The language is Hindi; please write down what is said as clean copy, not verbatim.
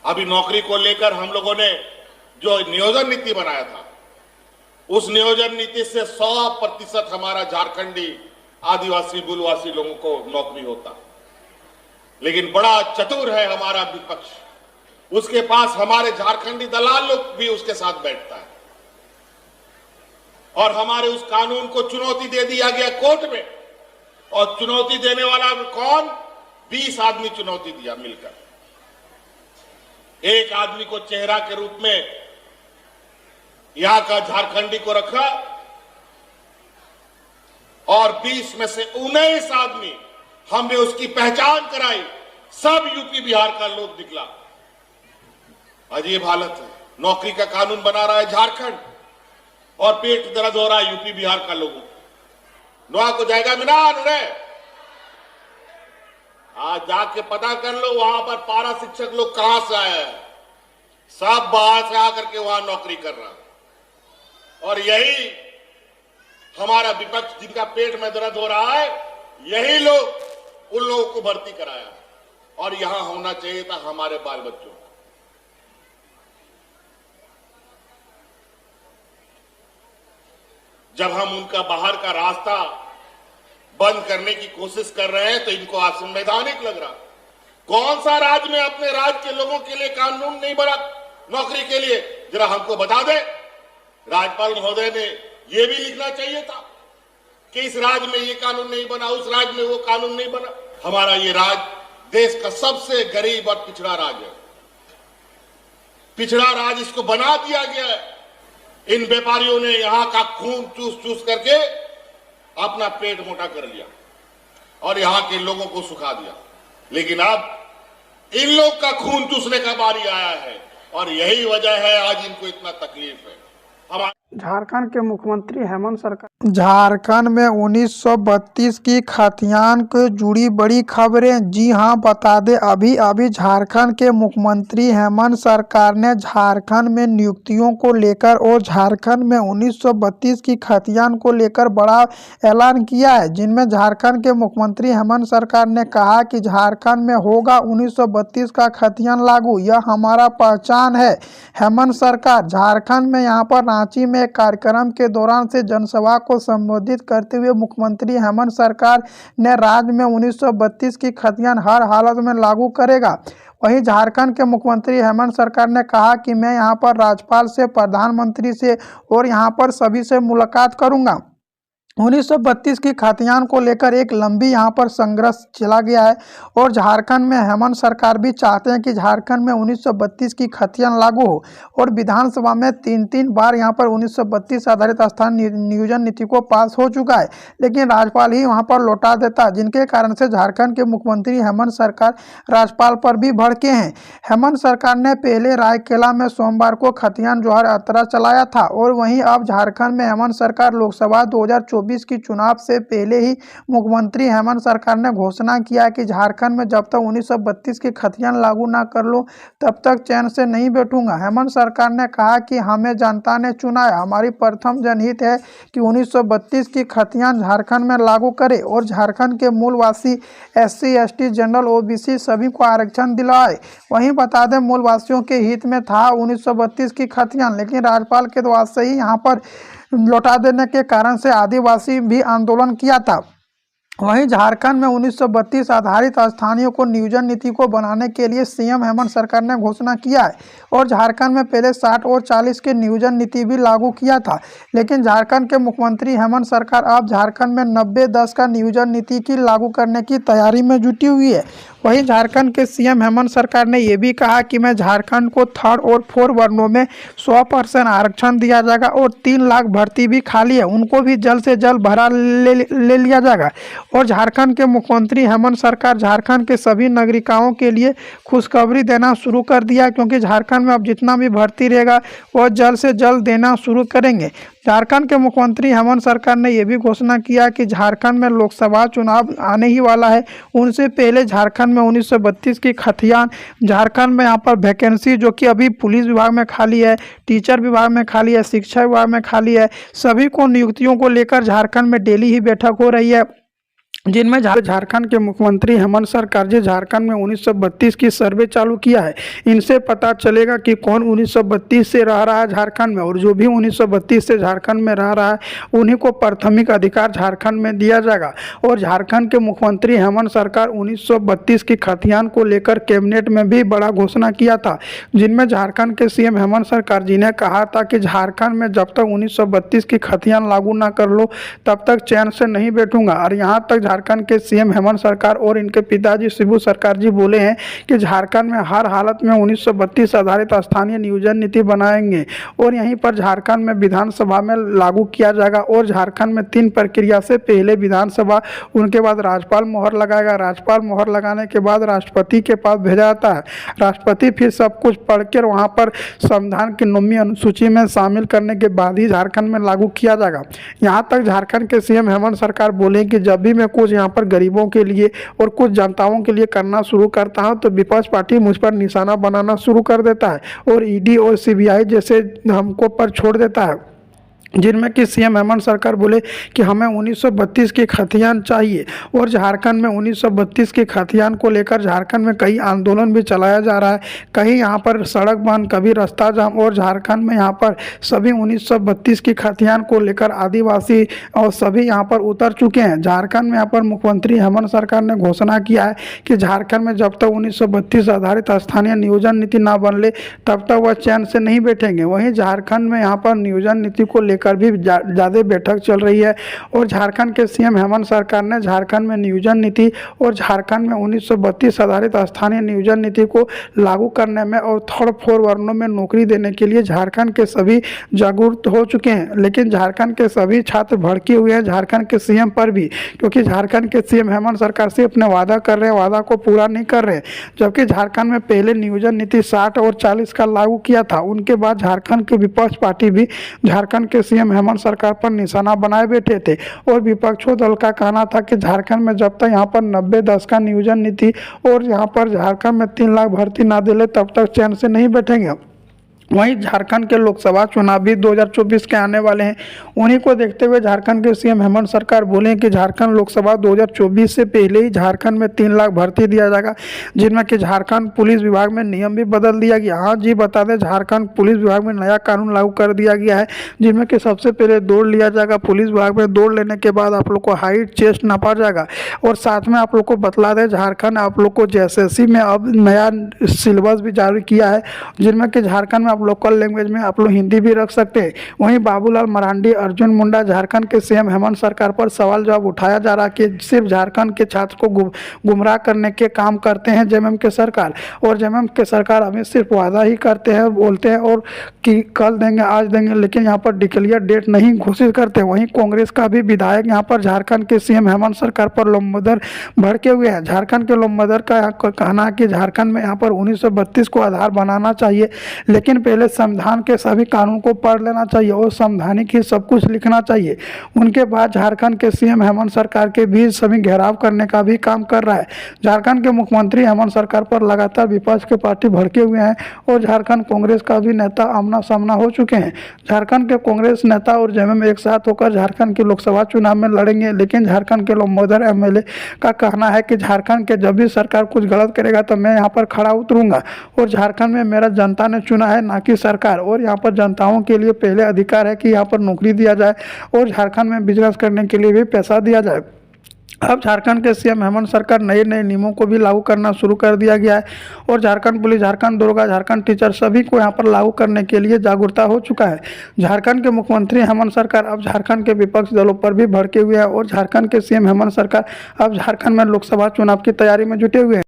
अभी नौकरी को लेकर हम लोगों ने जो नियोजन नीति बनाया था, उस नियोजन नीति से 100% हमारा झारखंडी आदिवासी मूलवासी लोगों को नौकरी होता। लेकिन बड़ा चतुर है हमारा विपक्ष, उसके पास हमारे झारखंडी दलाल लोग भी उसके साथ बैठता है और हमारे उस कानून को चुनौती दे दिया गया कोर्ट में। और चुनौती देने वाला कौन? 20 आदमी चुनौती दिया मिलकर। एक आदमी को चेहरा के रूप में यहां का झारखंडी को रखा और 20 में से 19 आदमी हमने उसकी पहचान कराई, सब यूपी बिहार का लोग निकला। अजीब हालत है। नौकरी का कानून बना रहा है झारखंड और पेट दर्द हो रहा है यूपी बिहार का लोगों को। नोआ को जाएगा मिनान रे, आज जाके पता कर लो वहां पर पारा शिक्षक लोग कहां से आए हैं। सब बाहर से आकर के वहां नौकरी कर रहा है। और यही हमारा विपक्ष, जिनका पेट में दर्द हो रहा है, यही लोग उन लोगों को भर्ती कराया और यहां होना चाहिए था हमारे बाल बच्चों को। जब हम उनका बाहर का रास्ता बंद करने की कोशिश कर रहे हैं तो इनको असंवैधानिक लग रहा। कौन सा राज्य में अपने राज्य के लोगों के लिए कानून नहीं बना नौकरी के लिए? जरा हमको बता दे। राज्यपाल महोदय ने यह भी लिखना चाहिए था कि इस राज्य में ये कानून नहीं बना, उस राज्य में वो कानून नहीं बना। हमारा ये राज्य देश का सबसे गरीब और पिछड़ा राज्य है। पिछड़ा राज्य इसको बना दिया गया है। इन व्यापारियों ने यहां का खून चूस चूस करके अपना पेट मोटा कर लिया और यहां के लोगों को सुखा दिया। लेकिन अब इन लोग का खून चूसने का बारी आया है और यही वजह है आज इनको इतना तकलीफ है। झारखंड के मुख्यमंत्री हेमंत सरकार। झारखंड में 1932 की खतियान को जुड़ी बड़ी खबरें। जी हां, बता दें अभी अभी झारखंड के मुख्यमंत्री हेमंत सरकार ने झारखंड में नियुक्तियों को लेकर और झारखंड में 1932 की खतियान को लेकर बड़ा ऐलान किया है, जिनमें झारखंड के मुख्यमंत्री हेमंत सरकार ने कहा कि झारखंड में होगा 1932 का खतियान लागू, यह हमारा पहचान है। हेमंत सरकार झारखंड में यहाँ पर रांची में एक कार्यक्रम के दौरान से जनसभा को संबोधित करते हुए मुख्यमंत्री हेमंत सरकार ने राज्य में 1932 की खतियान हर हालत में लागू करेगा। वहीं झारखंड के मुख्यमंत्री हेमंत सरकार ने कहा कि मैं यहां पर राज्यपाल से, प्रधानमंत्री से और यहां पर सभी से मुलाकात करूंगा। 1932 की खतियान को लेकर एक लंबी यहाँ पर संघर्ष चला गया है और झारखंड में हेमंत सरकार भी चाहते हैं कि झारखंड में 1932 की खतियान लागू हो और विधानसभा में 3 बार यहाँ पर 1932 आधारित स्थानीय नियोजन नीति को पास हो चुका है, लेकिन राज्यपाल ही वहाँ पर लौटा देता, जिनके कारण से झारखंड के मुख्यमंत्री हेमंत सरकार राज्यपाल पर भी भड़के हैं। हेमंत सरकार ने पहले रायकेला में सोमवार को खतियान जोहार यात्रा चलाया था और वहीं अब झारखंड में हेमंत सरकार लोकसभा 2024 की चुनाव से पहले ही मुख्यमंत्री हेमंत सरकार ने घोषणा किया कि झारखंड में जब तक 1932 की खतियान लागू ना कर लो तब तक चैन से नहीं बैठूंगा। हेमंत सरकार ने कहा कि हमें जनता ने चुना है, हमारी प्रथम जनहित है कि 1932 की खतियान झारखंड में लागू करे और झारखंड के मूलवासी SC ST जनरल OBC सभी को आरक्षण दिलाए। वहीं बता दें मूलवासियों के हित में था 1932 की खतियान, लेकिन राज्यपाल के द्वारा से ही यहाँ पर लौटा देने के कारण से आदिवासी भी आंदोलन किया था। वहीं झारखंड में 1932 आधारित स्थानीय को नियोजन नीति को बनाने के लिए CM हेमंत सरकार ने घोषणा किया है और झारखंड में पहले 60 और 40 के नियोजन नीति भी लागू किया था, लेकिन झारखंड के मुख्यमंत्री हेमंत सरकार अब झारखंड में 90-10 का नियोजन नीति की लागू करने की तैयारी में जुटी हुई है। वहीं झारखंड के CM हेमंत सरकार ने यह भी कहा कि मैं झारखंड को 3rd और 4 वर्णों में 100% आरक्षण दिया जाएगा और 3 लाख भर्ती भी खाली है, उनको भी जल्द से जल्द भरा ले लिया जाएगा। और झारखंड के मुख्यमंत्री हेमंत सरकार झारखंड के सभी नागरिकों के लिए खुशखबरी देना शुरू कर दिया, क्योंकि झारखंड में अब जितना भी भर्ती रहेगा वह जल्द से जल्द देना शुरू करेंगे। झारखंड के मुख्यमंत्री हेमंत सरकार ने यह भी घोषणा किया कि झारखंड में लोकसभा चुनाव आने ही वाला है, उनसे पहले झारखंड में 1932 की खतियान, झारखंड में यहाँ पर वैकेंसी जो कि अभी पुलिस विभाग में खाली है, टीचर विभाग में खाली है, शिक्षा विभाग में खाली है, सभी को नियुक्तियों को लेकर झारखंड में डेली ही बैठक हो रही है। जिनमें झारखंड के मुख्यमंत्री हेमंत सरकार जी झारखंड में 1932 की सर्वे चालू किया है। इनसे पता चलेगा कि कौन 1932 से रह रहा है झारखंड में, और जो भी 1932 से झारखंड में रह रहा है उन्हीं को प्राथमिक अधिकार झारखंड में दिया जाएगा। और झारखंड के मुख्यमंत्री हेमंत सरकार 1932 की खतियान को लेकर कैबिनेट में भी बड़ा घोषणा किया था, जिनमें झारखंड के सीएम हेमंत सरकार जी ने कहा था कि झारखंड में जब तक 1932 की खतियान लागू ना कर लो तब तक चैन से नहीं बैठूंगा। और यहाँ तक झारखंड के सीएम हेमंत सरकार और इनके पिताजी शिबू सरकार जी बोले हैं कि झारखंड में हर हालत में 1932 आधारित स्थानीय नियोजन नीति बनाएंगे और यहीं पर झारखंड में विधानसभा में लागू किया जाएगा। और झारखंड में 3 प्रक्रिया से पहले विधानसभा, उनके बाद राज्यपाल मोहर लगाएगा, राज्यपाल मोहर लगाने के बाद राष्ट्रपति के पास भेजा जाता है, राष्ट्रपति फिर सब कुछ पढ़कर वहाँ पर संविधान की 9वीं अनुसूची में शामिल करने के बाद ही झारखंड में लागू किया जाएगा। यहाँ तक झारखंड के सीएम हेमंत सरकार बोले कि जब भी मैं कुछ यहाँ पर गरीबों के लिए और कुछ जनताओं के लिए करना शुरू करता हूँ तो विपक्ष पार्टी मुझ पर निशाना बनाना शुरू कर देता है और ईडी और सीबीआई जैसे हमको पर छोड़ देता है। जिनमें कि सीएम हेमंत सरकार बोले कि हमें 1932 की खतियान चाहिए। और झारखंड में 1932 की खतियान को लेकर झारखंड में कई आंदोलन भी चलाया जा रहा है, कहीं यहाँ पर सड़क बंद, कभी रास्ता जाम। और झारखंड में यहाँ पर सभी 1932 की खतियान को लेकर आदिवासी और सभी यहाँ पर उतर चुके हैं। झारखंड में यहाँ पर मुख्यमंत्री हेमंत सरकार ने घोषणा किया है कि झारखंड में जब तक 1932 आधारित स्थानीय नियोजन नीति ना बन ले तब तक वह चैन से नहीं बैठेंगे। वहीं झारखंड में यहाँ पर नियोजन नीति को लेकर भी ज़्यादा बैठक चल रही है। और झारखंड के सीएम हेमंत सरकार ने झारखंड में नियोजन नीति और झारखंड में 1932 आधारित स्थानीय नियोजन नीति को लागू करने में और थर्ड 4 वर्णों में नौकरी देने के लिए झारखंड के सभी जागरूक हो चुके हैं। लेकिन झारखंड के सभी छात्र भड़के हुए हैं झारखंड के सीएम पर भी, क्योंकि झारखंड के सीएम हेमंत सरकार से अपने वादा कर रहे हैं, वादा को पूरा नहीं कर रहे। जबकि झारखंड में पहले नियोजन नीति 60 और 40 का लागू किया था, उनके बाद झारखंड के विपक्ष पार्टी भी झारखंड के सीएम हेमंत सरकार पर निशाना बनाए बैठे थे। और विपक्षी दल का कहना था कि झारखंड में जब तक यहाँ पर 90-10 का नियोजन नीति और यहाँ पर झारखंड में 3 लाख भर्ती ना दिले तब तक चैन से नहीं बैठेंगे। वहीं झारखंड के लोकसभा चुनाव भी 2024 के आने वाले हैं। उन्हीं को देखते हुए झारखंड के सीएम हेमंत सरकार बोले कि झारखंड लोकसभा 2024 से पहले ही झारखंड में 3 लाख भर्ती दिया जाएगा, जिनमें कि झारखंड पुलिस विभाग में नियम भी बदल दिया गया। हाँ जी, बता दें झारखंड पुलिस विभाग में नया कानून लागू कर दिया गया है, जिनमें कि सबसे पहले दौड़ लिया जाएगा। पुलिस विभाग में दौड़ लेने के बाद आप लोग को हाइट, चेस्ट नापा जाएगा। और साथ में आप लोग को बतला दें झारखंड आप लोग को JSSC में अब नया सिलेबस भी जारी किया है, जिनमें कि झारखंड में आप लोकल लैंग्वेज में आप लोग हिंदी भी रख सकते हैं। वहीं बाबूलाल मरांडी, अर्जुन मुंडा झारखंड के सीएम हेमंत सरकार पर सवाल जवाब उठाया जा रहा कि सिर्फ झारखंड के छात्र को गुमराह करने के काम करते हैं जेएमएम के सरकार। और जेएमएम के सरकार हमें सिर्फ वादा ही करते हैं, बोलते हैं और कि कल देंगे, आज देंगे, लेकिन यहाँ पर डिक्लेयर डेट नहीं घोषित करते। वहीं कांग्रेस का भी विधायक यहाँ पर झारखंड के सीएम हेमंत सरकार पर लंबोदर भड़के हुए हैं। झारखंड के लंबोदर का कहना है कि झारखंड में यहाँ पर 1932 को आधार बनाना चाहिए, लेकिन पहले संविधान के सभी कानून को पढ़ लेना चाहिए और संवैधानिक ही सब कुछ लिखना चाहिए। उनके बाद झारखंड के सीएम हेमंत सरकार के बीच सभी घेराव करने का भी काम कर रहा है। झारखंड के मुख्यमंत्री हेमंत सरकार पर लगातार विपक्ष के पार्टी भड़के हुए हैं और झारखंड कांग्रेस का भी नेता आमना सामना हो चुके हैं। झारखंड के कांग्रेस नेता और जेएमएम एक साथ होकर झारखंड के लोकसभा चुनाव में लड़ेंगे, लेकिन झारखंड के लंबोदर MLA का कहना है कि झारखंड के जब भी सरकार कुछ गलत करेगा तो मैं यहाँ पर खड़ा उतरूंगा और झारखंड में मेरा जनता ने चुना है, ना कि सरकार। और यहाँ पर जनताओं के लिए पहले अधिकार है कि यहाँ पर नौकरी दिया जाए और झारखंड में बिजनेस करने के लिए भी पैसा दिया जाए। अब झारखंड के सीएम हेमंत सरकार नए नियमों को भी लागू करना शुरू कर दिया गया है और झारखंड पुलिस, झारखंड दरोगा, झारखंड टीचर सभी को यहाँ पर लागू करने के लिए जागरूकता हो चुका है। झारखंड के मुख्यमंत्री हेमंत सरकार अब झारखंड के विपक्ष दलों पर भी भड़के हुए हैं और झारखंड के सीएम हेमंत सरकार अब झारखंड में लोकसभा चुनाव की तैयारी में जुटे हुए हैं।